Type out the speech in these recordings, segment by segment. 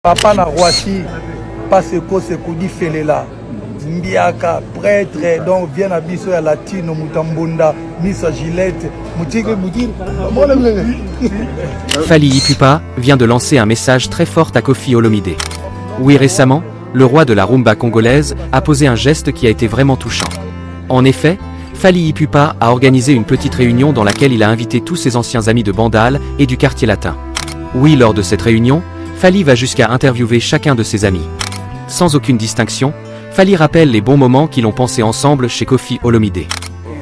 Papa na Roissy, passe ko se kudi felela. Mbiaka, prêtre, donc vient à Bisso à Latino, Moutambunda, Missa Gillette, Fally Ipupa vient de lancer un message très fort à Koffi Olomidé. Oui, récemment, le roi de la rumba congolaise a posé un geste qui a été vraiment touchant. En effet, Fally Ipupa a organisé une petite réunion dans laquelle il a invité tous ses anciens amis de Bandal et du quartier latin. Oui, lors de cette réunion, Fally va jusqu'à interviewer chacun de ses amis. Sans aucune distinction, Fally rappelle les bons moments qu'ils ont passés ensemble chez Koffi Olomidé.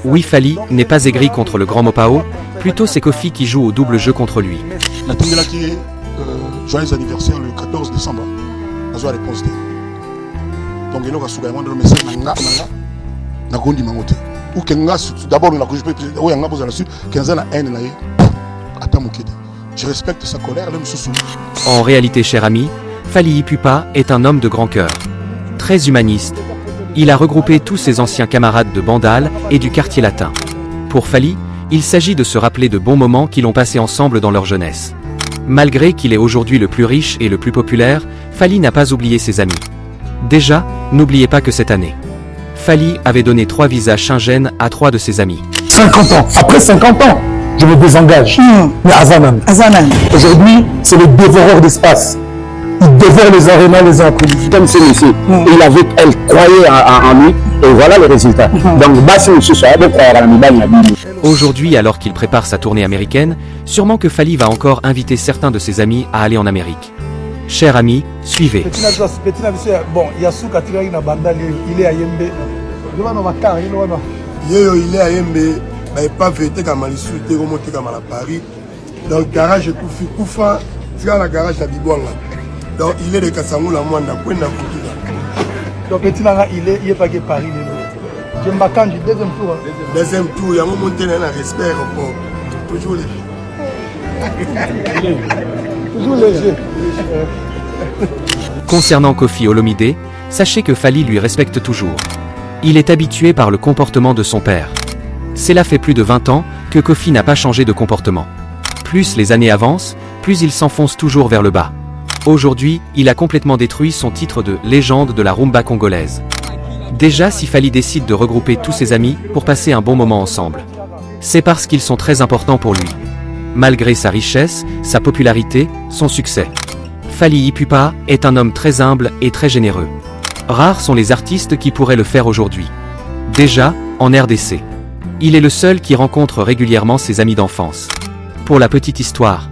Oui, Fally n'est pas aigri contre le grand Mopao, plutôt c'est Koffi qui joue au double jeu contre lui. Joyeux anniversaire le 14 décembre. Nazo réponse de. Donc il y a un message na gondi mangote. Ou kenga d'abord la couche ou yanga posa la suite kenza na haine na ye. Atamukete. Je respecte sa colère, l'homme sous. En réalité, cher ami, Fally Ipupa est un homme de grand cœur. Très humaniste. Il a regroupé tous ses anciens camarades de Bandal et du quartier latin. Pour Fally, il s'agit de se rappeler de bons moments qu'ils ont passés ensemble dans leur jeunesse. Malgré qu'il est aujourd'hui le plus riche et le plus populaire, Fally n'a pas oublié ses amis. Déjà, n'oubliez pas que cette année, Fally avait donné 3 visas Schengen à 3 de ses amis. 50 ans, après 50 ans, je me désengage. Mais Azanan. Aujourd'hui, c'est le dévoreur d'espace. Il dévore les arénas les uns après les autres. Comme c'est monsieur. Elle croyait en lui, et voilà le résultat. Donc, Aujourd'hui, alors qu'il prépare sa tournée américaine, sûrement que Fally va encore inviter certains de ses amis à aller en Amérique. Chers amis, suivez. Bon, Yasuka Tiragi na Bandal, il est à Yembe. Il est à Yembe. Mais pas vêté comme à l'issue, il est remonté comme à Paris. Donc, le garage est Koufi Koufa, c'est dans le garage de Bibouanga. Donc, il est de Kassangou, la moine, il est pas que Paris. Je m'attends du deuxième tour. Deuxième tour, il y a un moment où il y a un respect. Toujours léger. Concernant Koffi Olomidé, sachez que Fally lui respecte toujours. Il est habitué par le comportement de son père. Cela fait plus de 20 ans que Koffi n'a pas changé de comportement. Plus les années avancent, plus il s'enfonce toujours vers le bas. Aujourd'hui, il a complètement détruit son titre de légende de la rumba congolaise. Déjà, si Fally décide de regrouper tous ses amis pour passer un bon moment ensemble, c'est parce qu'ils sont très importants pour lui. Malgré sa richesse, sa popularité, son succès, Fally Ipupa est un homme très humble et très généreux. Rares sont les artistes qui pourraient le faire aujourd'hui. Déjà, en RDC, il est le seul qui rencontre régulièrement ses amis d'enfance. Pour la petite histoire,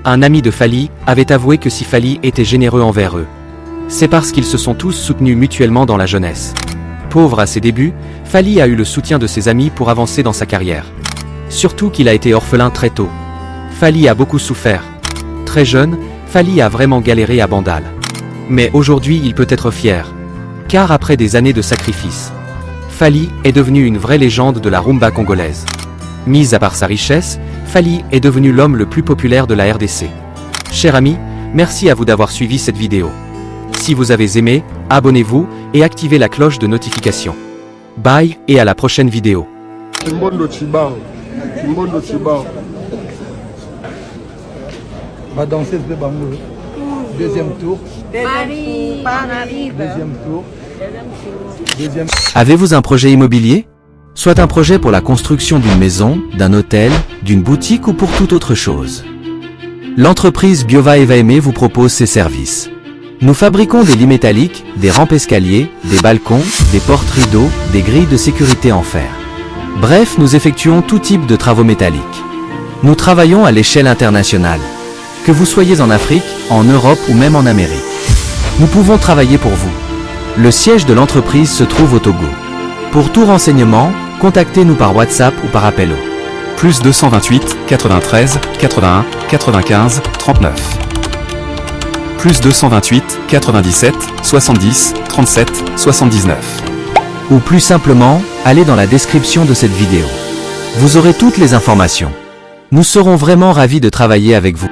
un ami de Fally avait avoué que si Fally était généreux envers eux, c'est parce qu'ils se sont tous soutenus mutuellement dans la jeunesse. Pauvre à ses débuts, Fally a eu le soutien de ses amis pour avancer dans sa carrière. Surtout qu'il a été orphelin très tôt. Fally a beaucoup souffert. Très jeune, Fally a vraiment galéré à Bandal. Mais aujourd'hui il peut être fier. Car après des années de sacrifice, Fally est devenu une vraie légende de la rumba congolaise. Mis à part sa richesse, Fally est devenu l'homme le plus populaire de la RDC. Chers amis, merci à vous d'avoir suivi cette vidéo. Si vous avez aimé, abonnez-vous et activez la cloche de notification. Bye et à la prochaine vidéo. Va danser le bambou. Deuxième tour. Avez-vous un projet immobilier? Soit un projet pour la construction d'une maison, d'un hôtel, d'une boutique ou pour toute autre chose. L'entreprise Biova Evaeme vous propose ses services. Nous fabriquons des lits métalliques, des rampes escaliers, des balcons, des portes rideaux, des grilles de sécurité en fer. Bref, nous effectuons tout type de travaux métalliques. Nous travaillons à l'échelle internationale. Que vous soyez en Afrique, en Europe ou même en Amérique. Nous pouvons travailler pour vous. Le siège de l'entreprise se trouve au Togo. Pour tout renseignement, contactez-nous par WhatsApp ou par appel au +228 93 81 95 39. +228 97 70 37 79. Ou plus simplement, allez dans la description de cette vidéo. Vous aurez toutes les informations. Nous serons vraiment ravis de travailler avec vous.